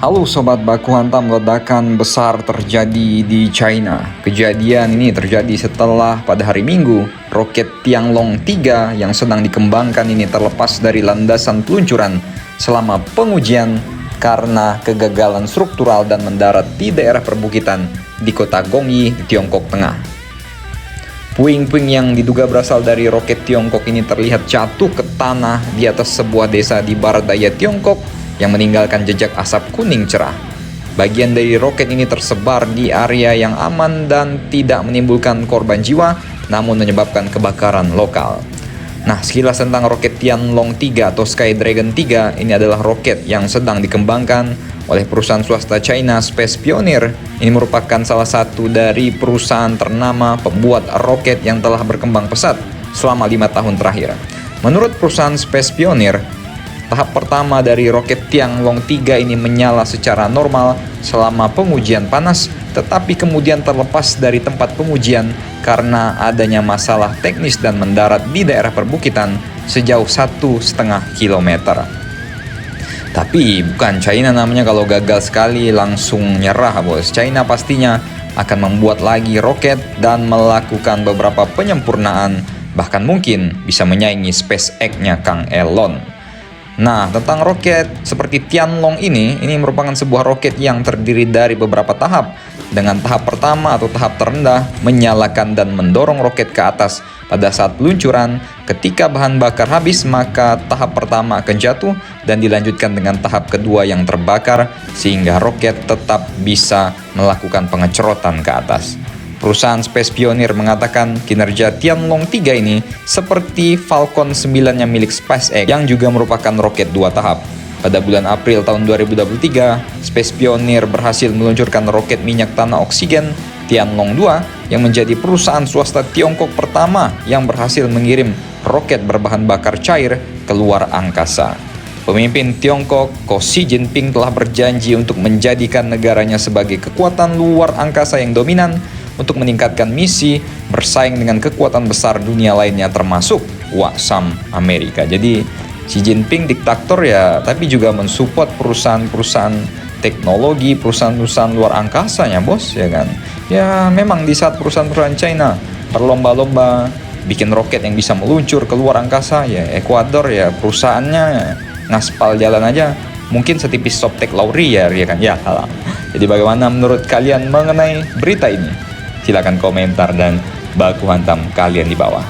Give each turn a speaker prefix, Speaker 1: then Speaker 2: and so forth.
Speaker 1: Halo Sobat Baku Hantam, ledakan besar terjadi di China. Kejadian ini terjadi setelah pada hari Minggu, roket Tianlong 3 yang sedang dikembangkan ini terlepas dari landasan peluncuran selama pengujian karena kegagalan struktural dan mendarat di daerah perbukitan di kota Gongyi, Tiongkok Tengah. Puing-puing yang diduga berasal dari roket Tiongkok ini terlihat jatuh ke tanah di atas sebuah desa di barat daya Tiongkok yang meninggalkan jejak asap kuning cerah. Bagian dari roket ini tersebar di area yang aman dan tidak menimbulkan korban jiwa, namun menyebabkan kebakaran lokal. Nah, sekilas tentang roket Tianlong 3 atau Sky Dragon 3, ini adalah roket yang sedang dikembangkan oleh perusahaan swasta China Space Pioneer. Ini merupakan salah satu dari perusahaan ternama pembuat roket yang telah berkembang pesat selama 5 tahun terakhir. Menurut perusahaan Space Pioneer, tahap pertama dari roket Tianlong 3 ini menyala secara normal selama pengujian panas, tetapi kemudian terlepas dari tempat pengujian karena adanya masalah teknis dan mendarat di daerah perbukitan sejauh 1,5 km. Tapi bukan China namanya kalau gagal sekali langsung nyerah, bos. China pastinya akan membuat lagi roket dan melakukan beberapa penyempurnaan, bahkan mungkin bisa menyaingi SpaceX-nya Kang Elon. Nah, tentang roket seperti Tianlong ini merupakan sebuah roket yang terdiri dari beberapa tahap. Dengan tahap pertama atau tahap terendah, menyalakan dan mendorong roket ke atas pada saat peluncuran. Ketika bahan bakar habis, maka tahap pertama akan jatuh dan dilanjutkan dengan tahap kedua yang terbakar, sehingga roket tetap bisa melakukan pengecerotan ke atas. Perusahaan Space Pioneer mengatakan kinerja Tianlong 3 ini seperti Falcon 9 yang milik SpaceX yang juga merupakan roket 2 tahap. Pada bulan April tahun 2023, Space Pioneer berhasil meluncurkan roket minyak tanah oksigen Tianlong 2 yang menjadi perusahaan swasta Tiongkok pertama yang berhasil mengirim roket berbahan bakar cair ke luar angkasa. Pemimpin Tiongkok, Xi Jinping, telah berjanji untuk menjadikan negaranya sebagai kekuatan luar angkasa yang dominan untuk meningkatkan misi bersaing dengan kekuatan besar dunia lainnya termasuk Wasam Amerika. Jadi Xi Jinping diktator ya, tapi juga mensupport perusahaan-perusahaan teknologi, perusahaan-perusahaan luar angkasanya, bos, ya kan. Ya memang di saat perusahaan-perusahaan China berlomba-lomba bikin roket yang bisa meluncur ke luar angkasa, ya Ekuador ya perusahaannya ngaspal jalan aja mungkin setipis Softtek Lauri ya kan. Ya salah. Jadi bagaimana menurut kalian mengenai berita ini? Silakan komentar dan baku hantam kalian di bawah.